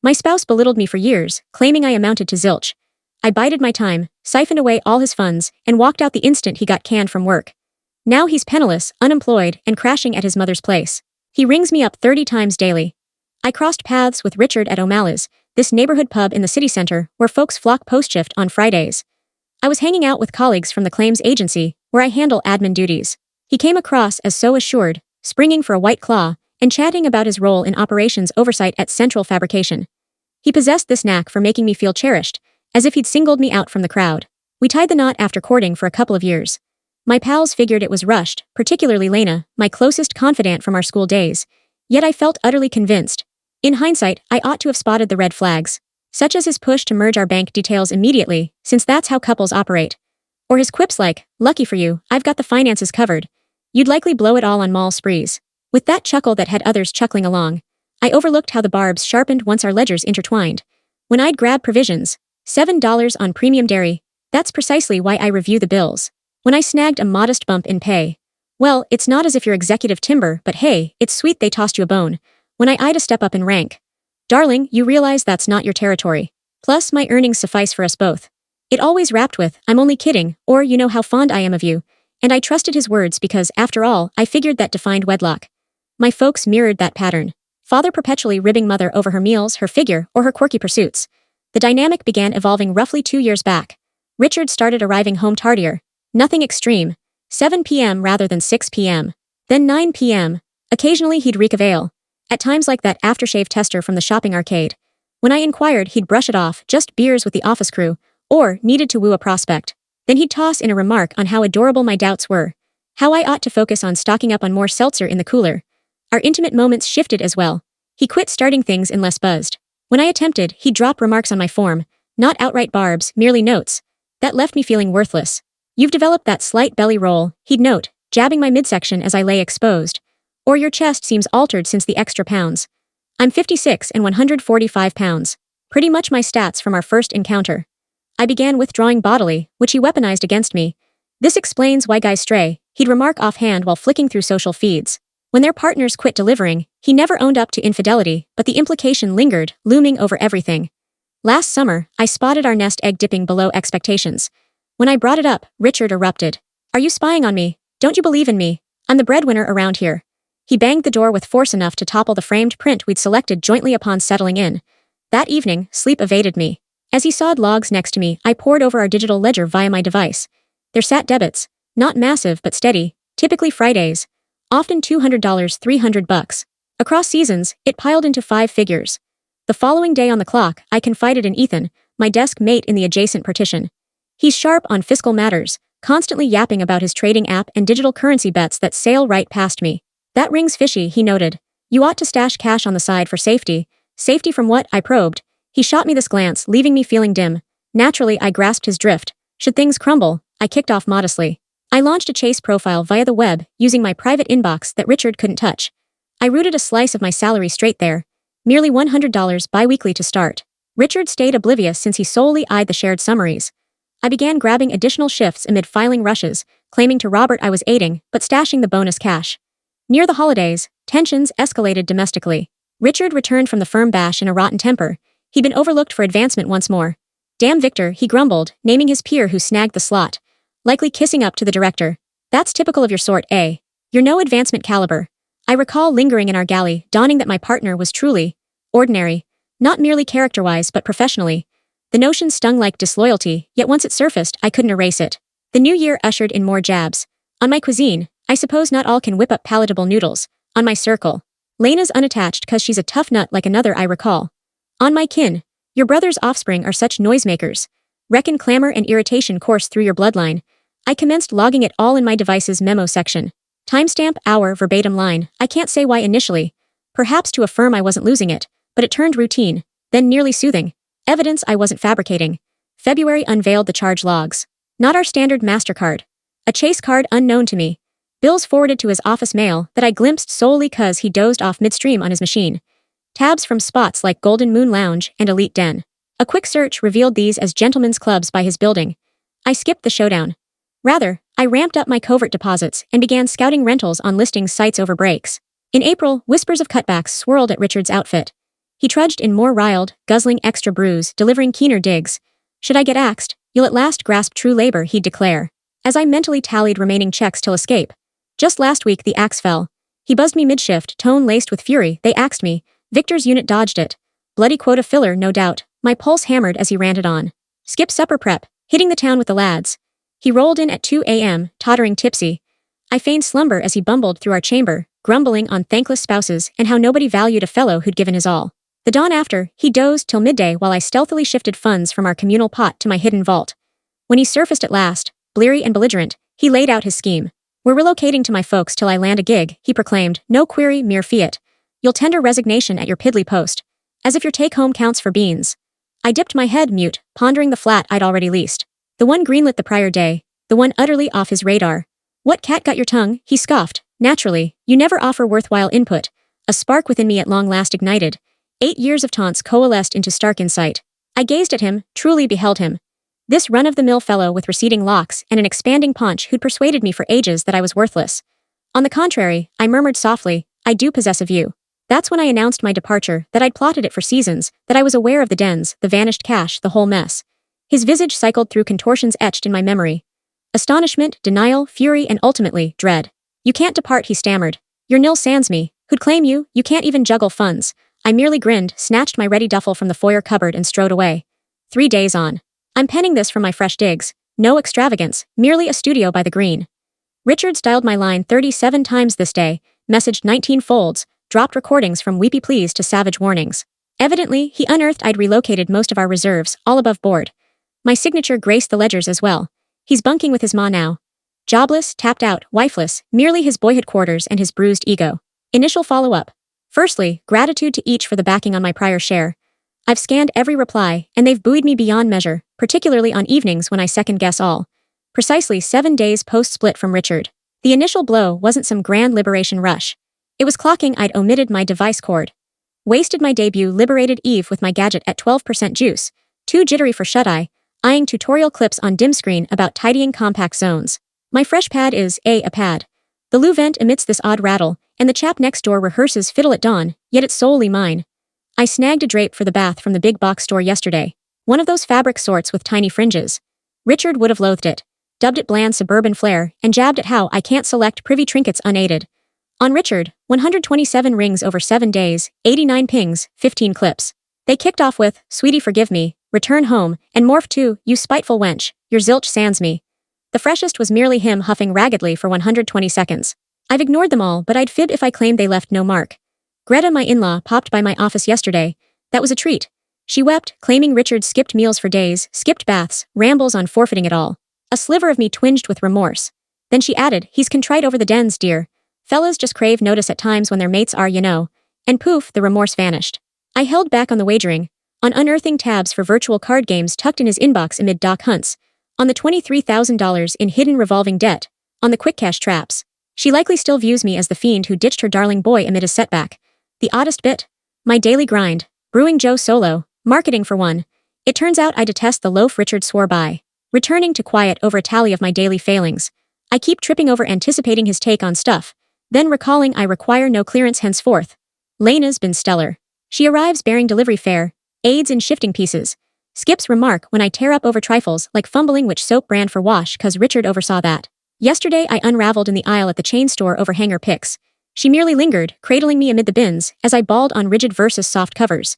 My spouse belittled me for years, claiming I amounted to zilch. I bided my time, siphoned away all his funds, and walked out the instant he got canned from work. Now he's penniless, unemployed, and crashing at his mother's place. He rings me up 30 times daily. I crossed paths with Richard at O'Malley's, this neighborhood pub in the city center where folks flock post-shift on Fridays. I was hanging out with colleagues from the claims agency, where I handle admin duties. He came across as so assured, springing for a white claw, and chatting about his role in operations oversight at Central Fabrication. He possessed this knack for making me feel cherished, as if he'd singled me out from the crowd. We tied the knot after courting for a couple of years. My pals figured it was rushed, particularly Lena, my closest confidant from our school days, yet I felt utterly convinced. In hindsight, I ought to have spotted the red flags, such as his push to merge our bank details immediately, since that's how couples operate. Or his quips like, "Lucky for you, I've got the finances covered. You'd likely blow it all on mall sprees." With that chuckle that had others chuckling along, I overlooked how the barbs sharpened once our ledgers intertwined. When I'd grab provisions, $7 on premium dairy, that's precisely why I review the bills. When I snagged a modest bump in pay, well, it's not as if you're executive timber, but hey, it's sweet they tossed you a bone. When I eyed a step up in rank, darling, you realize that's not your territory. Plus, my earnings suffice for us both. It always wrapped with, "I'm only kidding," or "You know how fond I am of you," and I trusted his words because, after all, I figured that defined wedlock. My folks mirrored that pattern. Father perpetually ribbing mother over her meals, her figure, or her quirky pursuits. The dynamic began evolving roughly 2 years back. Richard started arriving home tardier. Nothing extreme. 7 p.m. rather than 6 p.m. Then 9 p.m. Occasionally he'd reek of ale. At times like that aftershave tester from the shopping arcade. When I inquired, he'd brush it off, just beers with the office crew, or needed to woo a prospect. Then he'd toss in a remark on how adorable my doubts were. How I ought to focus on stocking up on more seltzer in the cooler. Our intimate moments shifted as well. He quit starting things and less buzzed. When I attempted, he'd drop remarks on my form, not outright barbs, merely notes. That left me feeling worthless. "You've developed that slight belly roll," he'd note, jabbing my midsection as I lay exposed. "Or your chest seems altered since the extra pounds." I'm 56 and 145 pounds. Pretty much my stats from our first encounter. I began withdrawing bodily, which he weaponized against me. "This explains why guys stray," he'd remark offhand while flicking through social feeds. When their partners quit delivering, he never owned up to infidelity, but the implication lingered, looming over everything. Last summer, I spotted our nest egg dipping below expectations. When I brought it up, Richard erupted. "Are you spying on me? Don't you believe in me? I'm the breadwinner around here." He banged the door with force enough to topple the framed print we'd selected jointly upon settling in. That evening, sleep evaded me. As he sawed logs next to me, I pored over our digital ledger via my device. There sat debits, not massive but steady, typically Fridays. Often $200, $300. Across seasons, it piled into 5 figures. The following day on the clock, I confided in Ethan, my desk mate in the adjacent partition. He's sharp on fiscal matters, constantly yapping about his trading app and digital currency bets that sail right past me. "That rings fishy," he noted. "You ought to stash cash on the side for safety." "Safety from what?" I probed. He shot me this glance, leaving me feeling dim. Naturally, I grasped his drift. Should things crumble, I kicked off modestly. I launched a Chase profile via the web, using my private inbox that Richard couldn't touch. I routed a slice of my salary straight there. Merely $100 bi-weekly to start. Richard stayed oblivious since he solely eyed the shared summaries. I began grabbing additional shifts amid filing rushes, claiming to Robert I was aiding, but stashing the bonus cash. Near the holidays, tensions escalated domestically. Richard returned from the firm bash in a rotten temper. He'd been overlooked for advancement once more. "Damn Victor," he grumbled, naming his peer who snagged the slot. Likely kissing up to the director. "That's typical of your sort, eh? You're no advancement caliber." I recall lingering in our galley, dawning that my partner was truly ordinary, not merely character-wise but professionally. The notion stung like disloyalty, yet once it surfaced, I couldn't erase it. The new year ushered in more jabs. On my cuisine, I suppose not all can whip up palatable noodles. On my circle, Lena's unattached cause she's a tough nut like another I recall. On my kin, your brother's offspring are such noisemakers. Reckon clamor and irritation course through your bloodline. I commenced logging it all in my device's memo section. Timestamp, hour, verbatim line. I can't say why initially. Perhaps to affirm I wasn't losing it, but it turned routine, then nearly soothing. Evidence I wasn't fabricating. February unveiled the charge logs. Not our standard MasterCard. A Chase card unknown to me. Bills forwarded to his office mail that I glimpsed solely cause he dozed off midstream on his machine. Tabs from spots like Golden Moon Lounge and Elite Den. A quick search revealed these as gentlemen's clubs by his building. I skipped the showdown. Rather, I ramped up my covert deposits and began scouting rentals on listing sites over breaks. In April, whispers of cutbacks swirled at Richard's outfit. He trudged in more riled, guzzling extra brews, delivering keener digs. Should I get axed, you'll at last grasp true labor, he'd declare. As I mentally tallied remaining checks till escape. Just last week the axe fell. He buzzed me mid-shift, tone laced with fury. They axed me. Victor's unit dodged it. Bloody quota filler, no doubt. My pulse hammered as he ranted on. Skip supper prep, hitting the town with the lads. He rolled in at 2 a.m., tottering tipsy. I feigned slumber as he bumbled through our chamber, grumbling on thankless spouses and how nobody valued a fellow who'd given his all. The dawn after, he dozed till midday while I stealthily shifted funds from our communal pot to my hidden vault. When he surfaced at last, bleary and belligerent, he laid out his scheme. We're relocating to my folks till I land a gig, he proclaimed, no query, mere fiat. You'll tender resignation at your piddly post. As if your take-home counts for beans. I dipped my head mute, pondering the flat I'd already leased. The one greenlit the prior day, the one utterly off his radar. What cat got your tongue, he scoffed. Naturally, you never offer worthwhile input. A spark within me at long last ignited. 8 years of taunts coalesced into stark insight. I gazed at him, truly beheld him. This run-of-the-mill fellow with receding locks and an expanding paunch who'd persuaded me for ages that I was worthless. On the contrary, I murmured softly, I do possess a view. That's when I announced my departure, that I'd plotted it for seasons, that I was aware of the dens, the vanished cash, the whole mess. His visage cycled through contortions etched in my memory. Astonishment, denial, fury, and ultimately, dread. You can't depart, he stammered. You're nil sans me. Who'd claim you? You can't even juggle funds. I merely grinned, snatched my ready duffel from the foyer cupboard and strode away. 3 days on. I'm penning this from my fresh digs. No extravagance, merely a studio by the green. Richards dialed my line 37 times this day, messaged 19 folds, dropped recordings from weepy pleas to savage warnings. Evidently, he unearthed I'd relocated most of our reserves, all above board. My signature graced the ledgers as well. He's bunking with his ma now. Jobless, tapped out, wifeless, merely his boyhood quarters and his bruised ego. Initial follow-up. Firstly, gratitude to each for the backing on my prior share. I've scanned every reply, and they've buoyed me beyond measure, particularly on evenings when I second-guess all. Precisely 7 days post-split from Richard. The initial blow wasn't some grand liberation rush. It was clocking I'd omitted my device cord. Wasted my debut liberated Eve with my gadget at 12% juice, too jittery for shut-eye, eyeing tutorial clips on dim screen about tidying compact zones. My fresh pad is, a pad. The loo vent emits this odd rattle, and the chap next door rehearses fiddle at dawn, yet it's solely mine. I snagged a drape for the bath from the big box store yesterday. One of those fabric sorts with tiny fringes. Richard would have loathed it, dubbed it bland suburban flair, and jabbed at how I can't select privy trinkets unaided. On Richard, 127 rings over 7 days, 89 pings, 15 clips. They kicked off with, sweetie forgive me, return home, and morphed to, you spiteful wench, your zilch sans me. The freshest was merely him huffing raggedly for 120 seconds. I've ignored them all, but I'd fib if I claimed they left no mark. Greta, my in-law, popped by my office yesterday. That was a treat. She wept, claiming Richard skipped meals for days, skipped baths, rambles on forfeiting it all. A sliver of me twinged with remorse. Then she added, he's contrite over the dens, dear. Fellas just crave notice at times when their mates are, you know. And poof, the remorse vanished. I held back on the wagering, on unearthing tabs for virtual card games tucked in his inbox amid Doc Hunts, on the $23,000 in hidden revolving debt, on the quick cash traps. She likely still views me as the fiend who ditched her darling boy amid a setback. The oddest bit? My daily grind. Brewing Joe solo. Marketing for one. It turns out I detest the loaf Richard swore by. Returning to quiet over a tally of my daily failings. I keep tripping over anticipating his take on stuff, then recalling I require no clearance henceforth. Lena's been stellar. She arrives bearing delivery fare, aids in shifting pieces. Skips remark when I tear up over trifles like fumbling which soap brand for wash cause Richard oversaw that. Yesterday I unraveled in the aisle at the chain store over hanger picks. She merely lingered, cradling me amid the bins, as I bawled on rigid versus soft covers.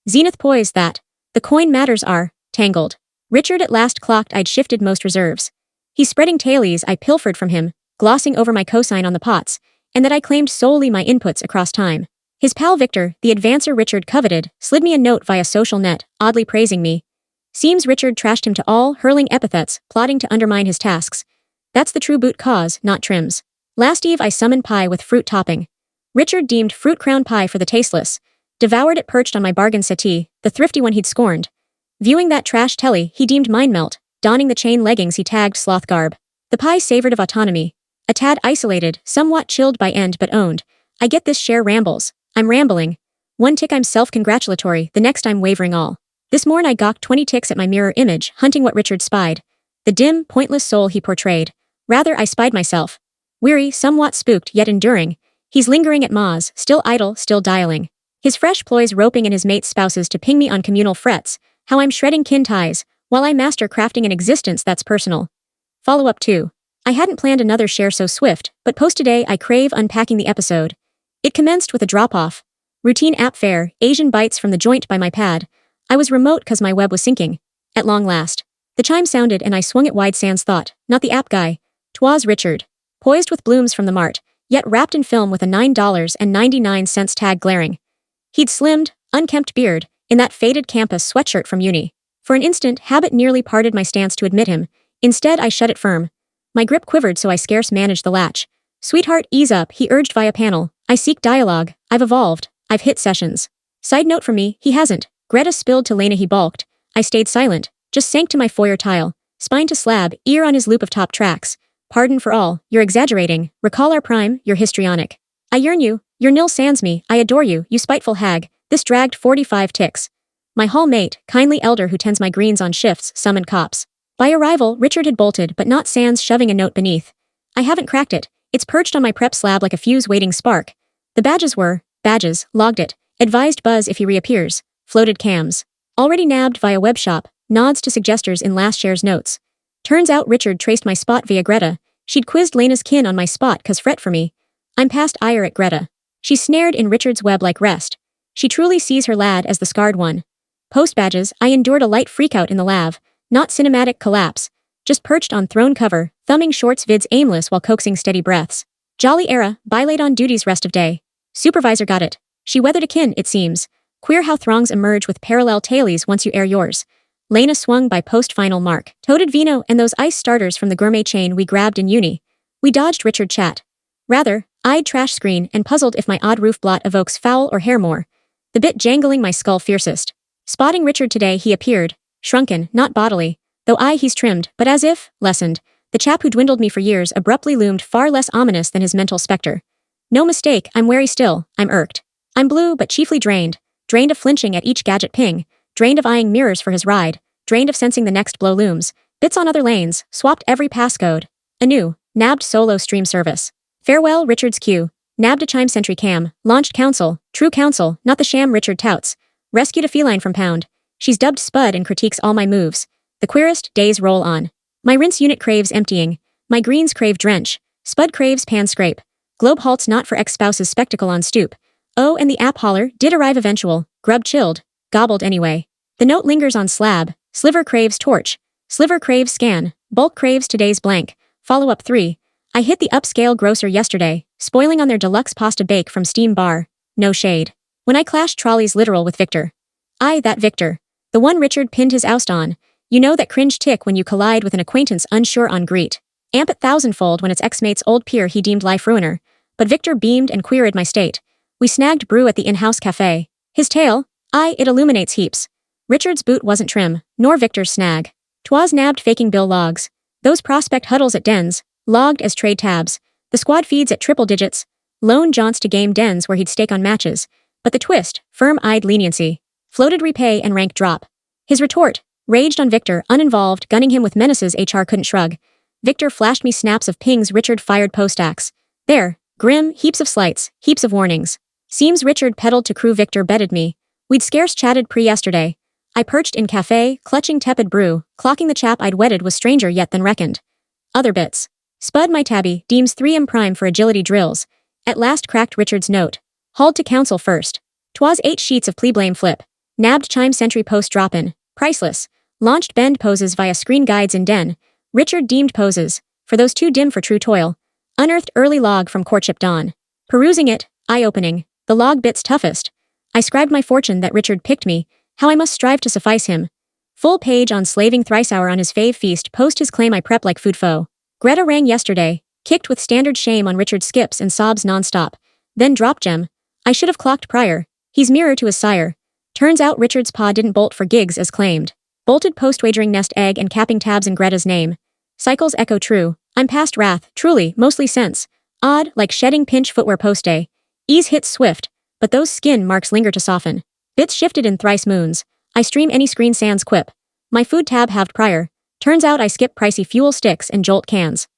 Zenith poised that. The coin matters are, tangled. Richard at last clocked I'd shifted most reserves. He's spreading tailies I pilfered from him, glossing over my cosign on the pots, and that I claimed solely my inputs across time. His pal Victor, the advancer Richard coveted, slid me a note via social net, oddly praising me. Seems Richard trashed him to all, hurling epithets, plotting to undermine his tasks. That's the true boot cause, not trims. Last eve I summoned pie with fruit topping. Richard deemed fruit crown pie for the tasteless. Devoured it perched on my bargain settee, the thrifty one he'd scorned. Viewing that trash telly, he deemed mine melt, donning the chain leggings he tagged sloth garb. The pie savored of autonomy. A tad isolated, somewhat chilled by end but owned. I get this share rambles. I'm rambling. One tick I'm self-congratulatory, the next I'm wavering all. This morn I gawked 20 ticks at my mirror image, hunting what Richard spied. The dim, pointless soul he portrayed. Rather I spied myself. Weary, somewhat spooked yet enduring. He's lingering at Ma's, still idle, still dialing. His fresh ploys roping in his mate's spouses to ping me on communal frets, how I'm shredding kin ties, while I master crafting an existence that's personal. Follow-up 2. I hadn't planned another share so swift, but post today I crave unpacking the episode. It commenced with a drop-off. Routine app fare, Asian bites from the joint by my pad. I was remote cause my web was syncing. At long last. The chime sounded and I swung it wide sans thought, not the app guy. 'Twas Richard. Poised with blooms from the mart, yet wrapped in film with a $9.99 tag glaring. He'd slimmed, unkempt beard, in that faded campus sweatshirt from uni. For an instant, habit nearly parted my stance to admit him. Instead I shut it firm. My grip quivered so I scarce managed the latch. Sweetheart, ease up, he urged via panel. I seek dialogue. I've evolved. I've hit sessions. Side note for me, he hasn't. Greta spilled to Lena, he balked. I stayed silent, just sank to my foyer tile, spine to slab, ear on his loop of top tracks. Pardon for all, you're exaggerating. Recall our prime, you're histrionic. I yearn you, your nil sans me, I adore you, you spiteful hag. This dragged 45 ticks. My hall mate, kindly elder who tends my greens on shifts, summoned cops. By arrival, Richard had bolted, but not sans shoving a note beneath. I haven't cracked it. It's perched on my prep slab like a fuse waiting spark. The badges were, badges, logged it, advised buzz if he reappears, floated cams. Already nabbed via web shop, nods to suggestors in last share's notes. Turns out Richard traced my spot via Greta. She'd quizzed Lena's kin on my spot cause fret for me. I'm past ire at Greta. She's snared in Richard's web like rest. She truly sees her lad as the scarred one. Post badges, I endured a light freakout in the lav, not cinematic collapse, just perched on throne cover, thumbing shorts vids aimless while coaxing steady breaths. Jolly era, bilate on duties rest of day. Supervisor got it. She weathered a kin, it seems. Queer how throngs emerge with parallel tailies once you air yours. Lena swung by post-final mark. Toted vino and those ice starters from the gourmet chain we grabbed in uni. We dodged Richard chat. Rather, eyed trash screen and puzzled if my odd roof blot evokes foul or hair more. The bit jangling my skull fiercest. Spotting Richard today he appeared, shrunken, not bodily, though he's trimmed, but as if, lessened, the chap who dwindled me for years abruptly loomed far less ominous than his mental specter. No mistake, I'm wary still, I'm irked. I'm blue but chiefly drained of flinching at each gadget ping, drained of eyeing mirrors for his ride, drained of sensing the next blow looms, bits on other lanes, swapped every passcode. Anew, nabbed solo stream service. Farewell Richard's queue, nabbed a chime sentry cam, launched counsel, true counsel, not the sham Richard touts. Rescued a feline from pound. She's dubbed Spud and critiques all my moves. The queerest days roll on. My rinse unit craves emptying. My greens crave drench. Spud craves pan scrape. Globe halts not for ex-spouse's spectacle on stoop. Oh, and the app holler did arrive eventual. Grub chilled. Gobbled anyway. The note lingers on slab. Sliver craves torch. Sliver craves scan. Bulk craves today's blank. Follow-up 3. I hit the upscale grocer yesterday, spoiling on their deluxe pasta bake from Steam Bar. No shade. When I clashed trolleys literal with Victor. That Victor. The one Richard pinned his oust on. You know that cringe tick when you collide with an acquaintance unsure on greet. Amp it thousandfold when it's ex-mate's old peer he deemed life ruiner. But Victor beamed and queried my state. We snagged brew at the in-house cafe. His tale? It illuminates heaps. Richard's boot wasn't trim, nor Victor's snag. 'Twas nabbed faking bill logs. Those prospect huddles at dens, logged as trade tabs. The squad feeds at triple digits. Lone jaunts to game dens where he'd stake on matches. But the twist, firm-eyed leniency. Floated repay and rank drop. His retort, raged on Victor, uninvolved, gunning him with menaces HR couldn't shrug. Victor flashed me snaps of pings Richard fired post-acts. There, grim, heaps of slights, heaps of warnings. Seems Richard peddled to crew Victor bedded me. We'd scarce chatted pre-yesterday. I perched in cafe, clutching tepid brew, clocking the chap I'd wedded was stranger yet than reckoned. Other bits. Spud my tabby, deems 3M prime for agility drills. At last cracked Richard's note. Hauled to counsel first. 'Twas 8 sheets of plea blame flip. Nabbed chime sentry post drop-in. Priceless. Launched bend poses via screen guides in den. Richard deemed poses. For those too dim for true toil. Unearthed early log from courtship dawn. Perusing it, eye-opening. The log bit's toughest. I scribed my fortune that Richard picked me. How I must strive to suffice him. Full page on slaving thrice hour on his fave feast post his claim I prep like food foe. Greta rang yesterday. Kicked with standard shame on Richard's skips and sobs non-stop. Then drop gem. I should have clocked prior. He's mirror to his sire. Turns out Richard's paw didn't bolt for gigs as claimed. Bolted post-wagering nest egg and capping tabs in Greta's name. Cycles echo true. I'm past wrath, truly, mostly sense. Odd, like shedding pinch footwear post day. Ease hits swift, but those skin marks linger to soften. Bits shifted in thrice moons. I stream any screen sans quip. My food tab halved prior. Turns out I skip pricey fuel sticks and jolt cans.